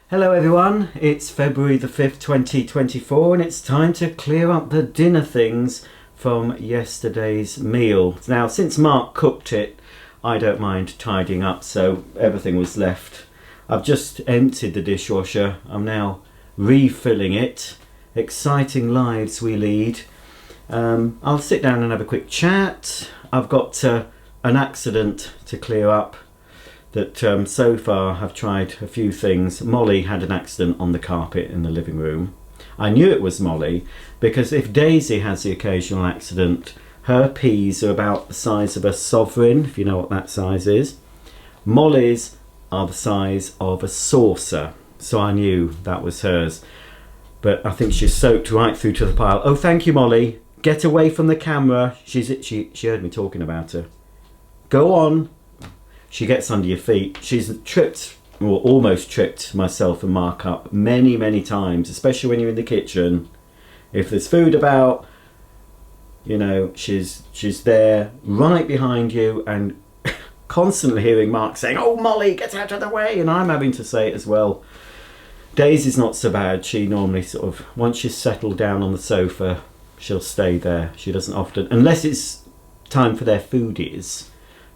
Hello everyone, it's February the 5th 2024 and it's time to clear up the dinner things from yesterday's meal. Now since Mark cooked it, I don't mind tidying up, so everything was left. I've just emptied the dishwasher, I'm now refilling it. Exciting lives we lead. I'll sit down and have a quick chat. I've got an accident to clear up. That so far I've tried a few things. Molly had an accident on the carpet in the living room. I knew it was Molly because if Daisy has the occasional accident, her peas are about the size of a sovereign, if you know what that size is. Molly's are the size of a saucer, so I knew that was hers. But I think she's soaked right through to the pile. Oh, thank you, Molly. Get away from the camera. She heard me talking about her. Go on. She gets under your feet. She's tripped, or almost tripped, myself and Mark up many times, especially when you're in the kitchen. If there's food about, you know, she's there right behind you and constantly hearing Mark saying, "Oh, Molly, get out of the way," and I'm having to say it as well. Daisy's not so bad. She normally sort of, once she's settled down on the sofa, she'll stay there. She doesn't often, unless it's time for their foodies.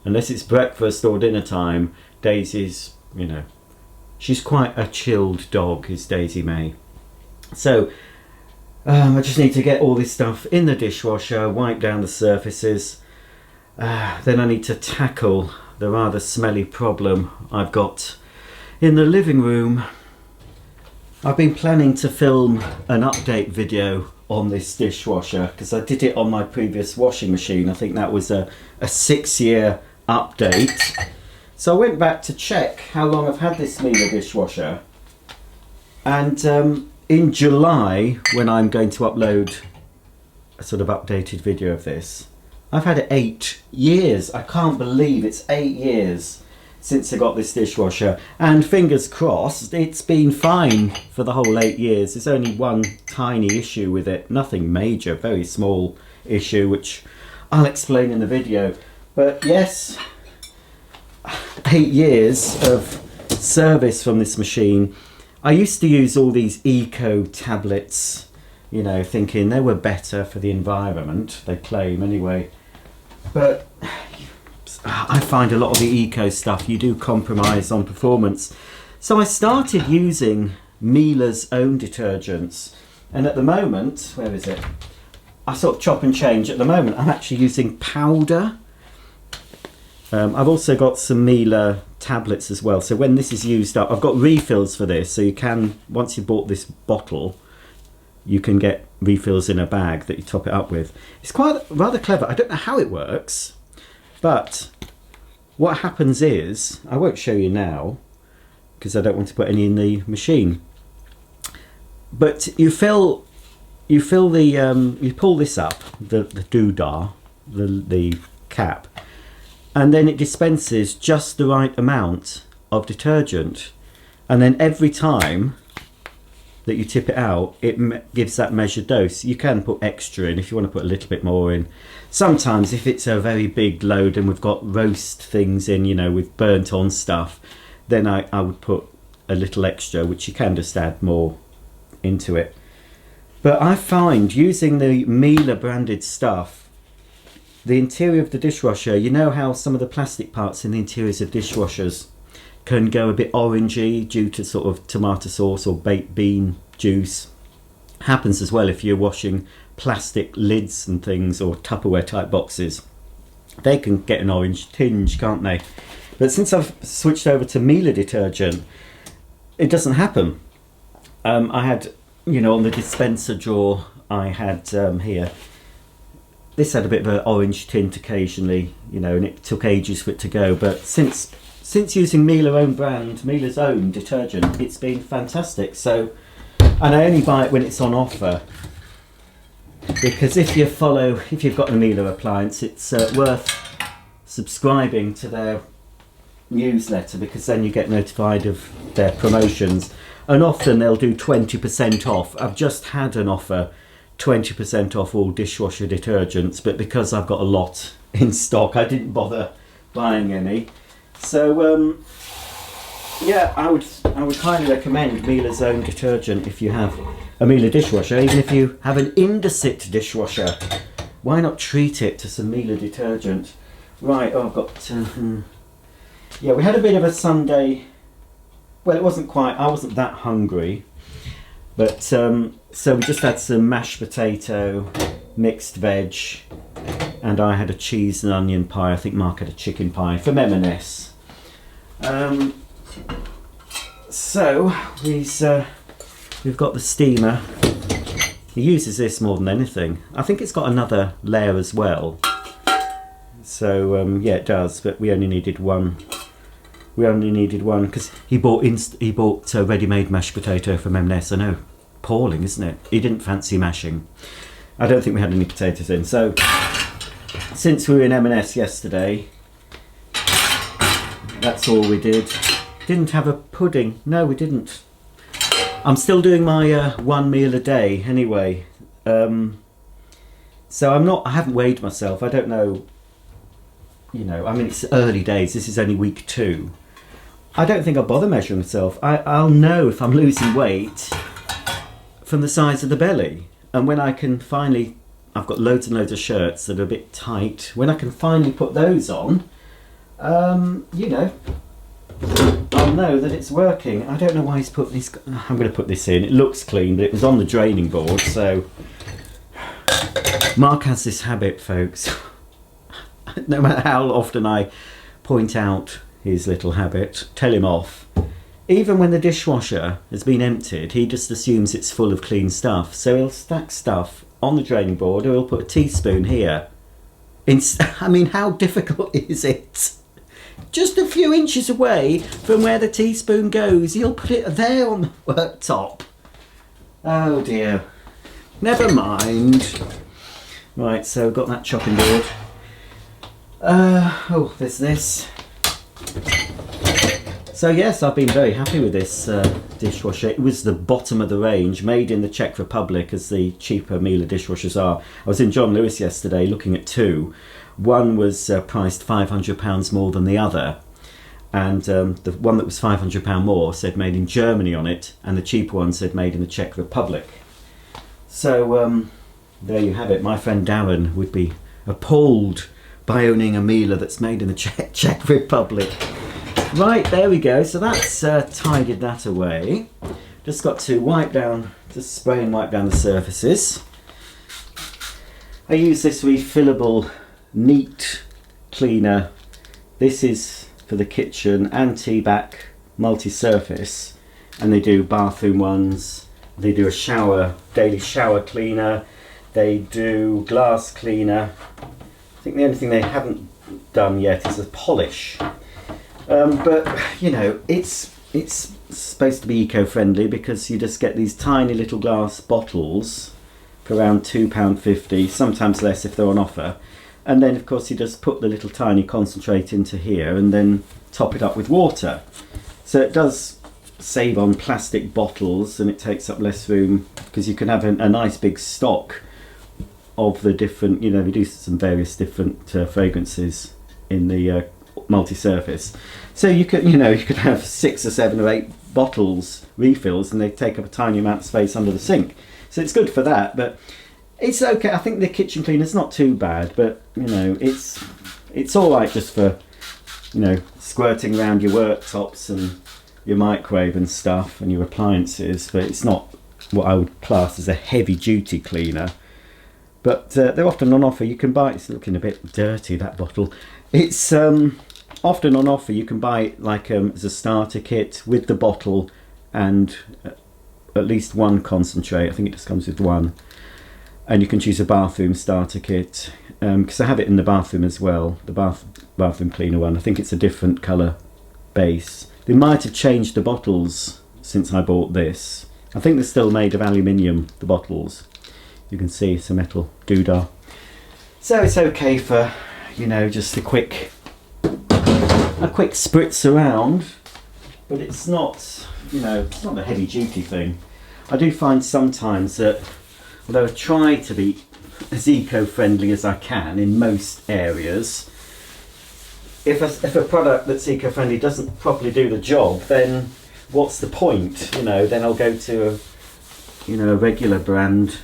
Unless it's breakfast or dinner time, Daisy's, you know, she's quite a chilled dog, is Daisy May. So, I just need to get all this stuff in the dishwasher, wipe down the surfaces. Then I need to tackle the rather smelly problem I've got in the living room. I've been planning to film an update video on this dishwasher because I did it on my previous washing machine. I think that was a 6-year update. So I went back to check how long I've had this Miele dishwasher, and in July, when I'm going to upload a sort of updated video of this, I've had it 8 years. I can't believe it's 8 years since I got this dishwasher, and fingers crossed it's been fine for the whole 8 years. There's only one tiny issue with it, nothing major, very small issue which I'll explain in the video. But yes, 8 years of service from this machine. I used to use all these eco tablets, you know, thinking they were better for the environment, they claim anyway. But I find a lot of the eco stuff, you do compromise on performance. So I started using Miele's own detergents, and at the moment, where is it? I sort of chop and change. At the moment I'm actually using powder. I've also got some Miele tablets as well, so when this is used up, I've got refills for this, so you can, once you bought this bottle, you can get refills in a bag that you top it up with. It's quite rather clever. I don't know how it works, but what happens is, I won't show you now because I don't want to put any in the machine, but you pull this up, the doodah, the cap, and then it dispenses just the right amount of detergent, and then every time that you tip it out, it gives that measured dose. You can put extra in if you want to put a little bit more in. Sometimes if it's a very big load and we've got roast things in, you know, with burnt on stuff, then I would put a little extra, which you can just add more into it. But I find using the Miele branded stuff, the interior of the dishwasher, you know how some of the plastic parts in the interiors of dishwashers can go a bit orangey due to sort of tomato sauce or baked bean juice. Happens as well if you're washing plastic lids and things, or Tupperware type boxes. They can get an orange tinge, can't they? But since I've switched over to Miele detergent, it doesn't happen. I had, you know, on the dispenser drawer I had here, this had a bit of an orange tint occasionally, you know, and it took ages for it to go. But since using Miele's own detergent, it's been fantastic. So, and I only buy it when it's on offer, because if you've got a Miele appliance, it's worth subscribing to their newsletter, because then you get notified of their promotions, and often they'll do 20% off. I've just had an offer, 20% off all dishwasher detergents, but because I've got a lot in stock, I didn't bother buying any. So Yeah, I would highly recommend Miele's own detergent if you have a Miele dishwasher. Even if you have an Indesit dishwasher, why not treat it to some Miele detergent? Right, oh, I've got... yeah, we had a bit of a Sunday... Well, it wasn't quite... I wasn't that hungry. But, so we just had some mashed potato, mixed veg, and I had a cheese and onion pie. I think Mark had a chicken pie from M&S. So, we've got the steamer. He uses this more than anything. I think it's got another layer as well. So yeah, it does. But we only needed one. We only needed one because he bought ready-made mashed potato from M&S. I know, appalling, isn't it? He didn't fancy mashing. I don't think we had any potatoes in. So since we were in M&S yesterday, that's all we did. Didn't have a pudding. No, we didn't. I'm still doing my one meal a day anyway. So I haven't weighed myself. I don't know, you know, I mean, it's early days. This is only week 2. I don't think I'll bother measuring myself. I'll know if I'm losing weight from the size of the belly. And when I can finally, I've got loads and loads of shirts that are a bit tight. When I can finally put those on, you know, I'll know that it's working. I don't know why he's put this. I'm going to put this in. It looks clean, but it was on the draining board. So Mark has this habit, folks. No matter how often I point out his little habit, tell him off, even when the dishwasher has been emptied, he just assumes it's full of clean stuff. So he'll stack stuff on the draining board, or he'll put a teaspoon here. I mean, how difficult is it? Just a few inches away from where the teaspoon goes, he'll put it there on the worktop. Oh dear. Never mind. Right, so got that chopping board. Oh, there's this. So yes, I've been very happy with this dishwasher. It was the bottom of the range, made in the Czech Republic, as the cheaper Miele dishwashers are. I was in John Lewis yesterday looking at 2. One was priced £500 more than the other, and the one that was £500 more said made in Germany on it, and the cheaper one said made in the Czech Republic. So there you have it. My friend Darren would be appalled by owning a Miele that's made in the Czech Republic. Right, there we go. So that's tidied that away. Just got to just spray and wipe down the surfaces. I use this refillable neat cleaner. This is for the kitchen, anti-bac multi-surface, and they do bathroom ones. They do a daily shower cleaner. They do glass cleaner. I think the only thing they haven't done yet is a polish. But you know, it's supposed to be eco-friendly because you just get these tiny little glass bottles for around £2.50, sometimes less if they're on offer. And then of course you just put the little tiny concentrate into here and then top it up with water. So it does save on plastic bottles, and it takes up less room because you can have a nice big stock of the different, you know, we do some various different fragrances in the multi-surface. So you could have 6 or 7 or 8 bottles, refills, and they take up a tiny amount of space under the sink. So it's good for that, but it's okay. I think the kitchen cleaner's not too bad, but you know, it's all right just for, you know, squirting around your worktops and your microwave and stuff and your appliances, but it's not what I would class as a heavy duty cleaner. But they're often on offer. You can buy, it's looking a bit dirty, that bottle. It's often on offer. You can buy it like as a starter kit with the bottle and at least one concentrate. I think it just comes with one. And you can choose a bathroom starter kit, because I have it in the bathroom as well, the bathroom cleaner one. I think it's a different colour base. They might have changed the bottles since I bought this. I think they're still made of aluminium, the bottles. You can see it's a metal doodah. So it's okay for, you know, just a quick spritz around, but it's not, you know, it's not a heavy duty thing. I do find sometimes that, although I try to be as eco-friendly as I can in most areas, if a product that's eco-friendly doesn't properly do the job, then what's the point? Then I'll go to a regular brand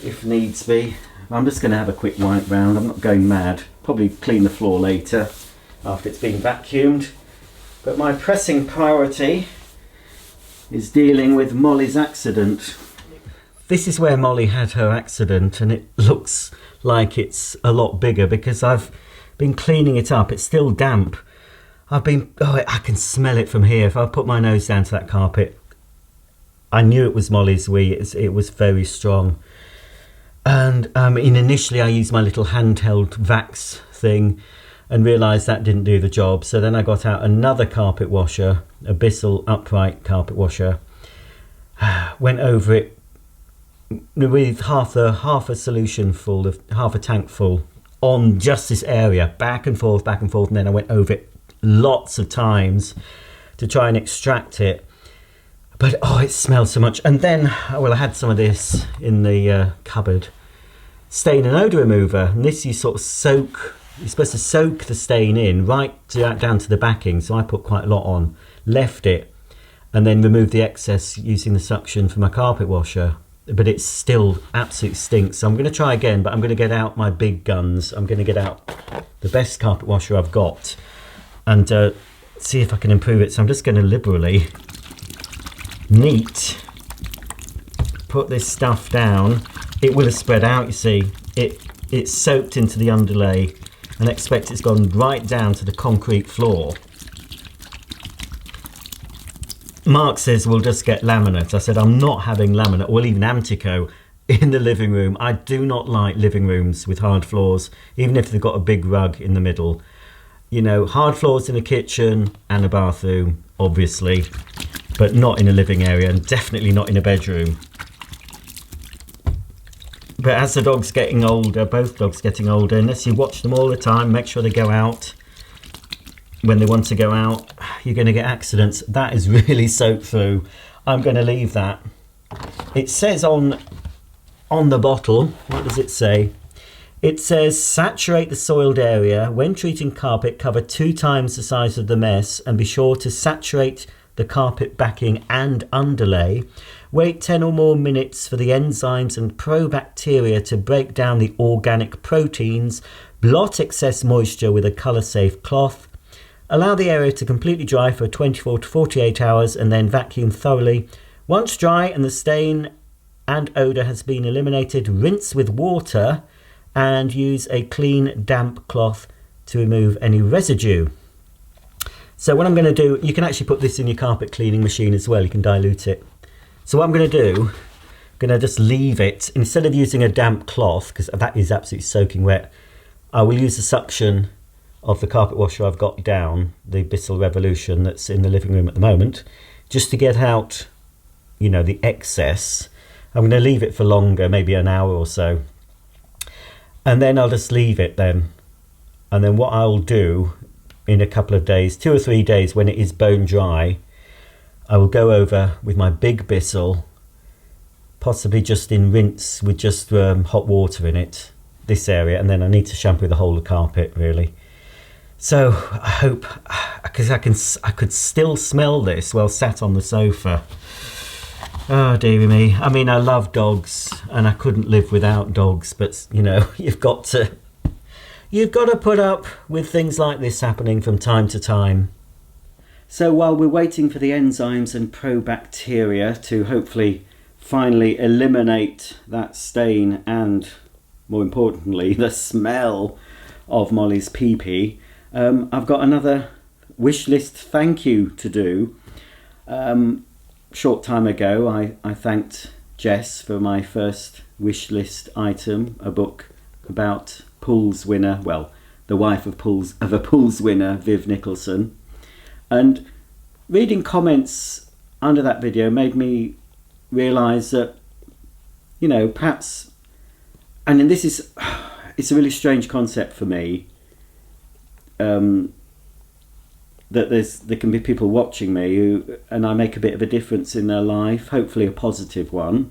if needs be. I'm just going to have a quick wipe round. I'm not going mad. Probably clean the floor later after it's been vacuumed. But my pressing priority is dealing with Molly's accident. This is where Molly had her accident, and it looks like it's a lot bigger because I've been cleaning it up. It's still damp. I can smell it from here. If I put my nose down to that carpet, I knew it was Molly's wee. It was very strong. And initially I used my little handheld Vax thing and realised that didn't do the job. So then I got out another carpet washer, a Bissell upright carpet washer, went over it with half a solution full of half a tank full on just this area, back and forth, and then I went over it lots of times to try and extract it. But it smells so much. And then I had some of this in the cupboard, stain and odour remover, and this you're supposed to soak the stain in right down to the backing, so I put quite a lot on, left it, and then removed the excess using the suction from my carpet washer. But it still absolutely stinks. So I'm going to try again, but I'm going to get out my big guns. I'm going to get out the best carpet washer I've got and see if I can improve it. So I'm just going to liberally put this stuff down. It will have spread out, you see. It's soaked into the underlay, and I expect it's gone right down to the concrete floor. Mark says we'll just get laminate. I said I'm not having laminate or even Antico in the living room. I do not like living rooms with hard floors, even if they've got a big rug in the middle. Hard floors in a kitchen and a bathroom, obviously, but not in a living area, and definitely not in a bedroom. But as the dog's getting older, both dogs getting older, unless you watch them all the time, make sure they go out when they want to go out, you're going to get accidents. That is really soaked through. I'm going to leave that. It says on the bottle, what does it say? It says saturate the soiled area. When treating carpet, cover 2 times the size of the mess and be sure to saturate the carpet backing and underlay. Wait 10 or more minutes for the enzymes and probacteria to break down the organic proteins. Blot excess moisture with a colour-safe cloth. Allow the area to completely dry for 24 to 48 hours and then vacuum thoroughly. Once dry and the stain and odour has been eliminated, rinse with water and use a clean damp cloth to remove any residue. So what I'm going to do, you can actually put this in your carpet cleaning machine as well, you can dilute it. So what I'm going to do, I'm going to just leave it, instead of using a damp cloth, because that is absolutely soaking wet, I will use the suction of the carpet washer I've got down, the Bissell Revolution that's in the living room at the moment, just to get out, the excess. I'm going to leave it for longer, maybe an hour or so. And then I'll just leave it then. And then what I'll do in a couple of days, 2 or 3 days, when it is bone dry, I will go over with my big Bissell, possibly just in rinse with just hot water in it, this area, and then I need to shampoo the whole of the carpet really. So I hope, because I could still smell this while sat on the sofa. Oh dearie me. I mean, I love dogs and I couldn't live without dogs, but you've got to put up with things like this happening from time to time. So while we're waiting for the enzymes and probacteria to hopefully finally eliminate that stain and, more importantly, the smell of Molly's pee-pee, I've got another wish list thank you to do. Short time ago, I thanked Jess for my first wish list item, a book about Pools winner, well, the wife of a Pools winner, Viv Nicholson. And reading comments under that video made me realise that, perhaps, and then it's a really strange concept for me, that there can be people watching me and I make a bit of a difference in their life, hopefully a positive one.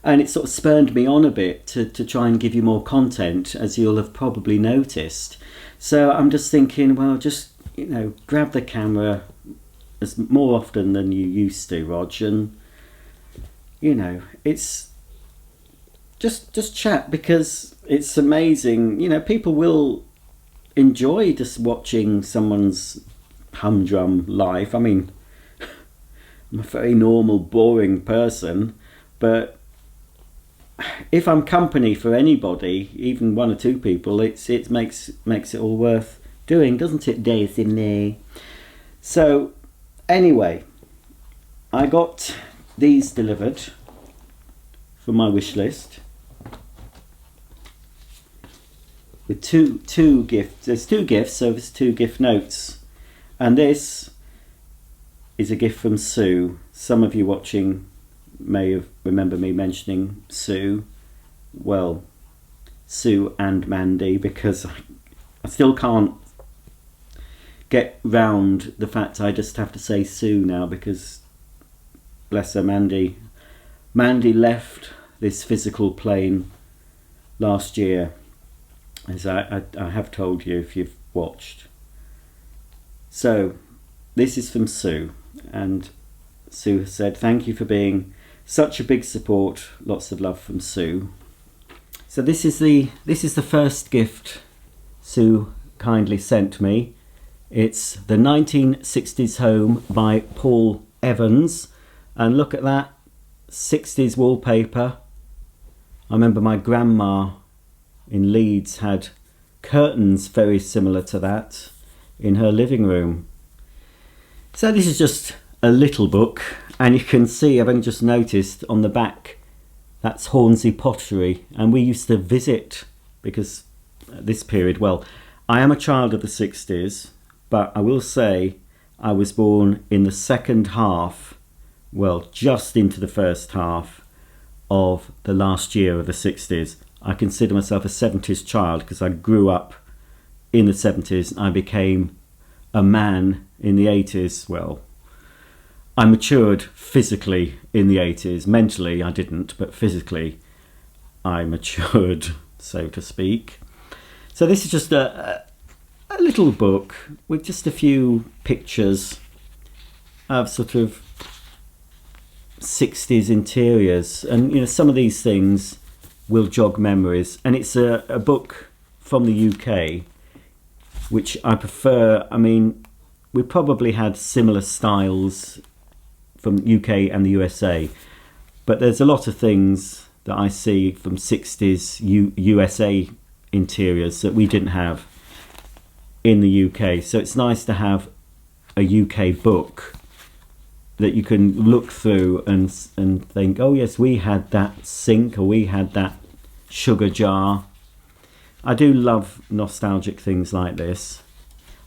And it sort of spurned me on a bit to try and give you more content, as you'll have probably noticed. So I'm just thinking, well, just, grab the camera as more often than you used to, Rog, and, it's just chat, because it's amazing. People will enjoy just watching someone's humdrum life. I mean, I'm a very normal, boring person, but if I'm company for anybody, even one or two people, it makes it all worth doing, doesn't it, Daisy? So anyway, I got these delivered from my wish list with two gifts. There's two gifts, so there's two gift notes, and this is a gift from Sue. Some of you watching may have remember me mentioning Sue. Well, Sue and Mandy, because I still can't get round the fact I just have to say Sue now, because bless her, Mandy left this physical plane last year, as I have told you if you've watched. So this is from Sue, and Sue said, thank you for being such a big support. Lots of love from Sue. So this is the first gift Sue kindly sent me. It's the 1960s home by Paul Evans, and look at that 60s wallpaper. I remember my grandma in Leeds had curtains very similar to that in her living room. So this is just a little book, and you can see, I've only just noticed on the back, that's Hornsey pottery, and we used to visit, because at this period, well, I am a child of the 60s, but I will say I was born in the second half, well, just into the first half of the last year of the 60s. I consider myself a 70s child because I grew up in the 70s. I became a man in the 80s. Well, I matured physically in the 80s. Mentally I didn't, but physically I matured, so to speak. So this is just a little book with just a few pictures of sort of 60s interiors, and some of these things will jog memories. And it's a book from the UK, which I prefer. I mean, we probably had similar styles from UK and the USA, but there's a lot of things that I see from 60s USA interiors that we didn't have in the UK. So it's nice to have a UK book that you can look through and think, oh yes, we had that sink, or we had that sugar jar. I do love nostalgic things like this.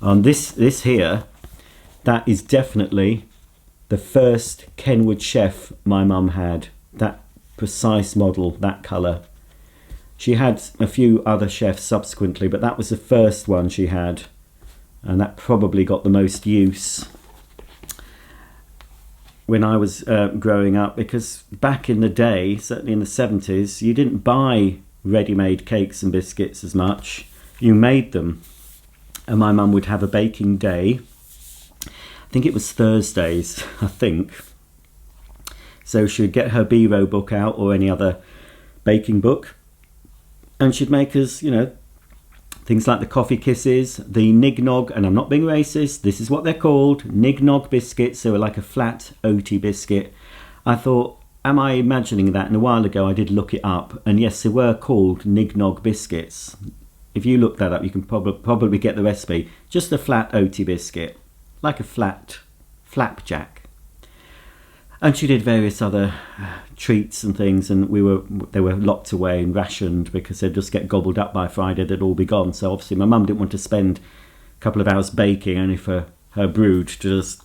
This here, that is definitely the first Kenwood chef my mum had. That precise model, that colour. She had a few other chefs subsequently, but that was the first one she had, and that probably got the most use when I was growing up, because back in the day, certainly in the 70s, you didn't buy ready-made cakes and biscuits as much. You made them. And my mum would have a baking day. I think it was Thursdays, I think. So she would get her Biro book out, or any other baking book, and she'd make us, things like the coffee kisses, the nignog, and I'm not being racist, this is what they're called, nignog biscuits. They were like a flat oaty biscuit. I thought, am I imagining that? And a while ago I did look it up, and yes, they were called nignog biscuits. If you look that up, you can probably get the recipe. Just a flat oaty biscuit, like a flat flapjack. And she did various other treats and things, and they were locked away and rationed because they'd just get gobbled up by Friday. They'd all be gone. So obviously my mum didn't want to spend a couple of hours baking only for her brood to just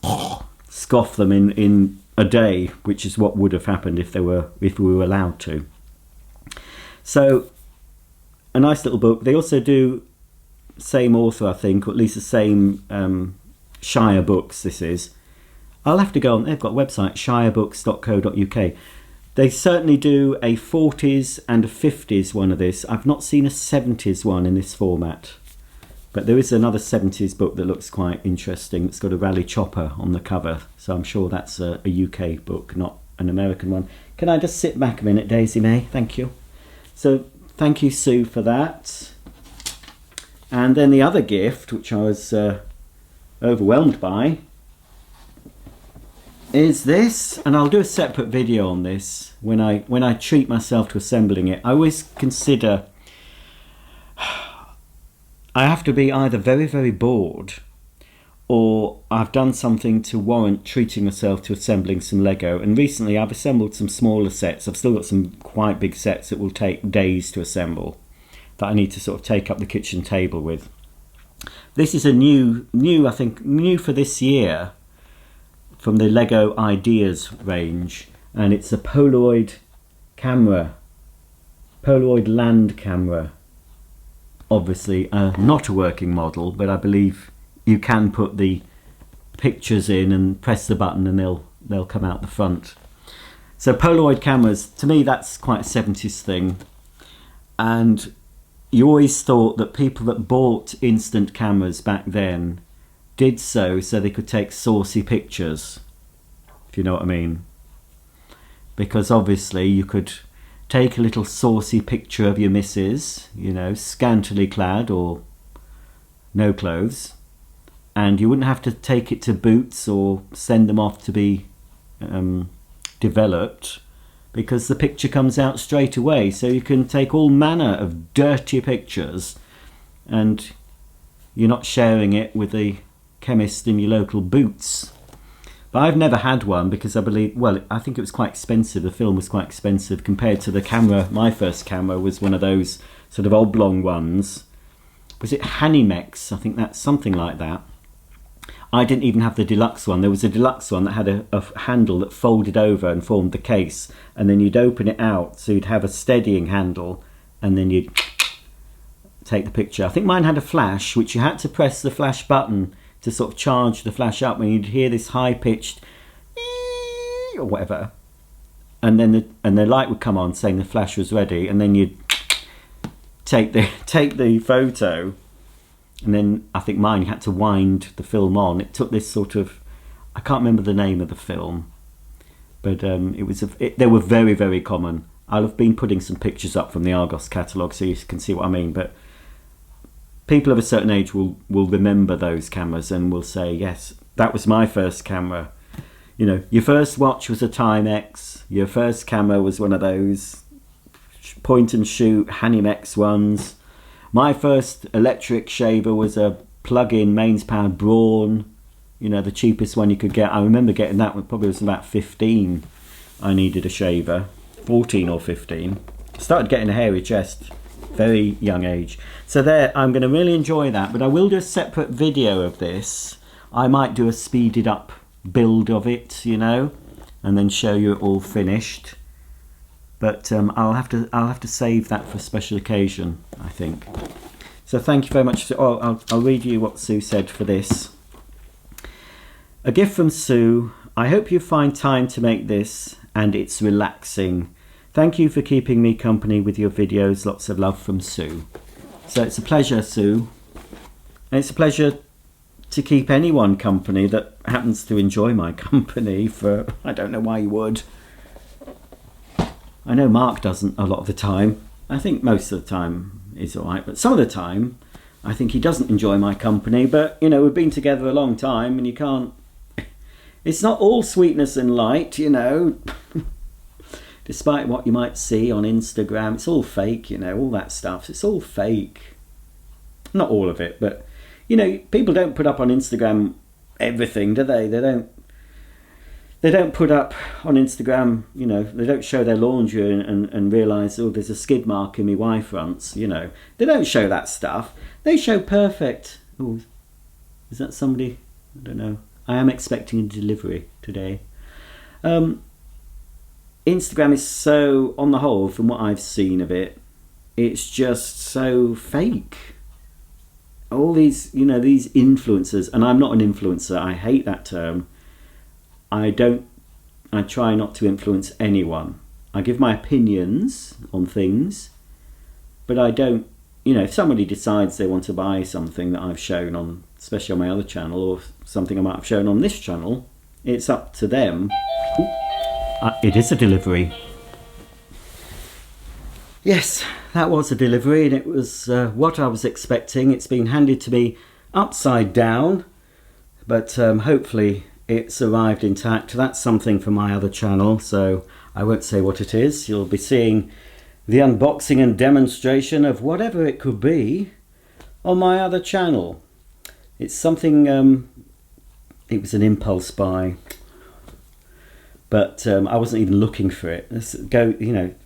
scoff them in a day, which is what would have happened if we were allowed to. So a nice little book. They also do, same author I think, or at least the same Shire books this is. I'll have to go on, they've got a website, shirebooks.co.uk. They certainly do a 40s and a 50s one of this. I've not seen a 70s one in this format. But there is another 70s book that looks quite interesting. It's got a rally chopper on the cover. So I'm sure that's a UK book, not an American one. Can I just sit back a minute, Daisy May? Thank you. So thank you, Sue, for that. And then the other gift, which I was overwhelmed by, is this. And I'll do a separate video on this when I treat myself to assembling it. I always consider I have to be either very, very bored, or I've done something to warrant treating myself to assembling some Lego. And recently I've assembled some smaller sets. I've still got some quite big sets that will take days to assemble, that I need to sort of take up the kitchen table with. This is a new I think new for this year, from the Lego Ideas range, and it's a Polaroid land camera. Obviously not a working model, but I believe you can put the pictures in and press the button and they'll come out the front. So Polaroid cameras, to me, that's quite a 70s thing. And you always thought that people that bought instant cameras back then did so they could take saucy pictures, if you know what I mean. Because obviously you could take a little saucy picture of your missus, you know, scantily clad or no clothes, and you wouldn't have to take it to Boots or send them off to be developed, because the picture comes out straight away. So you can take all manner of dirty pictures and you're not sharing it with the chemist in your local Boots. But I've never had one because I think it was quite expensive. The film was quite expensive compared to the camera. My first camera was one of those sort of oblong ones. Was it Hanimex? I think that's something like that. I didn't even have the deluxe one. There was a deluxe one that had a handle that folded over and formed the case, and then you'd open it out so you'd have a steadying handle, and then you'd take the picture. I think mine had a flash, which you had to press the flash button to sort of charge the flash up, and you'd hear this high-pitched or whatever, and then the light would come on saying the flash was ready, and then you'd take the photo. And then I think mine, you had to wind the film on. It took this sort of, I can't remember the name of the film, but they were very, very common. I'll have been putting some pictures up from the Argos catalogue so you can see what I mean. But people of a certain age will remember those cameras and will say, yes, that was my first camera. You know, your first watch was a Timex. Your first camera was one of those point and shoot Hanimex ones. My first electric shaver was a plug-in mains powered Braun, you know, the cheapest one you could get. I remember getting that one, probably was about 15. I needed a shaver, 14 or 15. Started getting a hairy chest, very young age. So there, I'm going to really enjoy that, but I will do a separate video of this. I might do a speeded up build of it, you know, and then show you it all finished. But I'll have to save that for a special occasion, I think. So thank you very much. I'll read you what Sue said for this. A gift from Sue. I hope you find time to make this and it's relaxing. Thank you for keeping me company with your videos. Lots of love from Sue. So it's a pleasure, Sue. And it's a pleasure to keep anyone company that happens to enjoy my company for, I don't know why you would. I know Mark doesn't a lot of the time. I think most of the time is all right, but some of the time I think he doesn't enjoy my company. But, you know, we've been together a long time and you can't... It's not all sweetness and light, you know. Despite what you might see on Instagram, it's all fake, you know, all that stuff. It's all fake. Not all of it, but, you know, people don't put up on Instagram everything, do they? They don't put up on Instagram, you know, they don't show their laundry and realise, oh, there's a skid mark in my Y fronts, you know. They don't show that stuff. They show perfect. Oh, is that somebody? I don't know. I am expecting a delivery today. Instagram is so, on the whole, from what I've seen of it, it's just so fake. All these, you know, these influencers, and I'm not an influencer, I hate that term. I try not to influence anyone. I give my opinions on things, but I don't, if somebody decides they want to buy something that I've shown on, especially on my other channel, or something I might have shown on this channel, it's up to them. It is a delivery. Yes, that was a delivery, and it was what I was expecting. It's been handed to me upside down, but hopefully it's arrived intact. That's something from my other channel, so I won't say what it is. You'll be seeing the unboxing and demonstration of whatever it could be on my other channel. It's something, it was an impulse buy, but I wasn't even looking for it.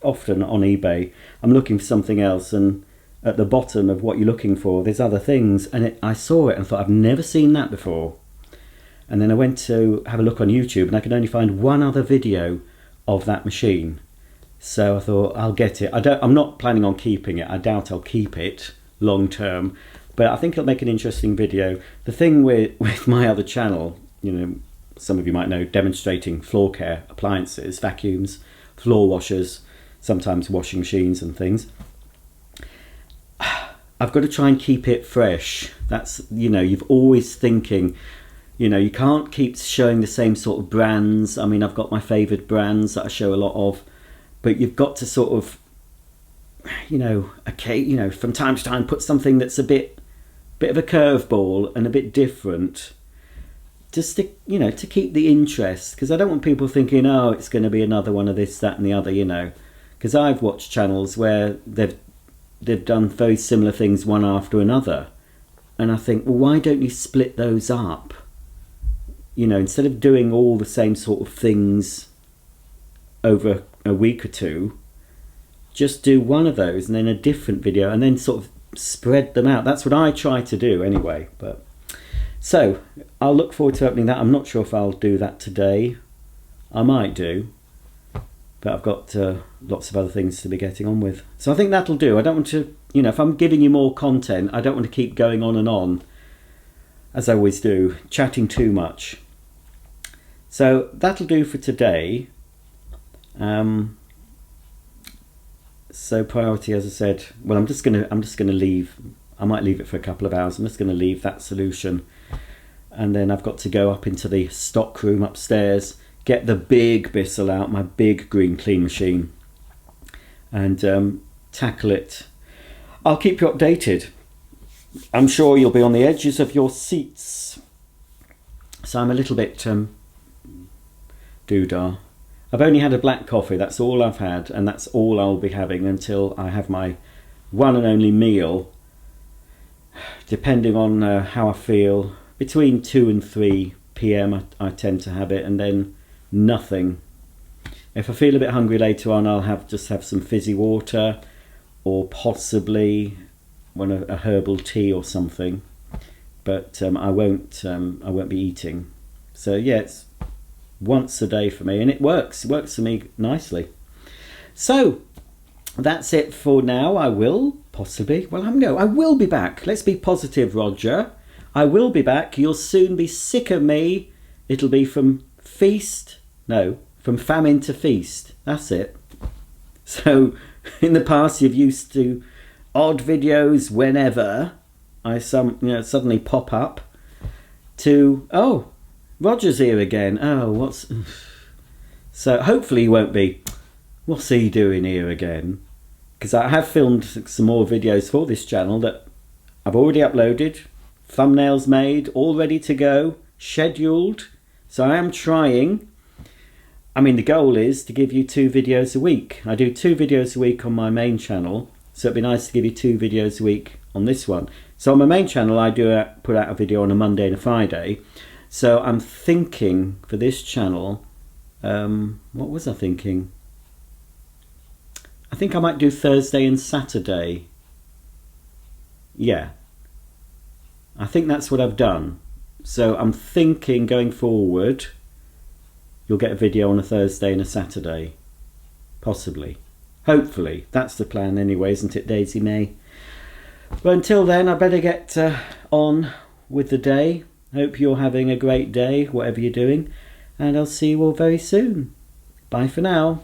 Often on eBay I'm looking for something else, and at the bottom of what you're looking for there's other things, and I saw it and thought, I've never seen that before. And then I went to have a look on YouTube, and I could only find one other video of that machine. So I thought, I'll get it. I'm not planning on keeping it. I doubt I'll keep it long term, but I think it'll make an interesting video. The thing with my other channel, some of you might know, demonstrating floor care appliances, vacuums, floor washers, sometimes washing machines and things. I've got to try and keep it fresh. That's, you've always thinking, you can't keep showing the same sort of brands. I mean, I've got my favoured brands that I show a lot of, but you've got to sort of, from time to time put something that's a bit of a curveball and a bit different, just to, to keep the interest, because I don't want people thinking, oh, it's going to be another one of this, that and the other, because I've watched channels where they've done very similar things one after another, and I think, well, why don't you split those up? Instead of doing all the same sort of things over a week or two, just do one of those and then a different video, and then sort of spread them out. That's what I try to do anyway. But so I'll look forward to opening that. I'm not sure if I'll do that today. I might do, but I've got lots of other things to be getting on with. So I think that'll do. I don't want to, if I'm giving you more content, I don't want to keep going on and on, as I always do, chatting too much. So that'll do for today. So priority, as I said, well, I'm just gonna leave. I might leave it for a couple of hours. I'm just gonna leave that solution, and then I've got to go up into the stock room upstairs, get the big Bissell out, my big green clean machine, and tackle it. I'll keep you updated. I'm sure you'll be on the edges of your seats. So I'm a little bit doodah. I've only had a black coffee, that's all I've had, and that's all I'll be having until I have my one and only meal, depending on how I feel. Between 2 and 3 p.m. I tend to have it, and then nothing. If I feel a bit hungry later on, I'll just have some fizzy water, or possibly a herbal tea or something, but I won't be eating. So yeah, it's once a day for me, and it works for me nicely. So that's it for now. I will be back. Let's be positive, Roger. I will be back. You'll soon be sick of me. It'll be from famine to feast. That's it. So in the past you've used to odd videos whenever I suddenly pop up to, oh, Roger's here again. Oh, so hopefully you won't be, what's he doing here again? Because I have filmed some more videos for this channel that I've already uploaded, thumbnails made, all ready to go, scheduled. So I am trying. I mean, the goal is to give you 2 videos a week. I do 2 videos a week on my main channel, so it'd be nice to give you 2 videos a week on this one. So on my main channel I do put out a video on a Monday and a Friday. So I'm thinking for this channel, what was I thinking? I think I might do Thursday and Saturday. Yeah, I think that's what I've done. So I'm thinking going forward, you'll get a video on a Thursday and a Saturday. Possibly. Hopefully. That's the plan anyway, isn't it, Daisy May? But until then, I better get on with the day. Hope you're having a great day, whatever you're doing. And I'll see you all very soon. Bye for now.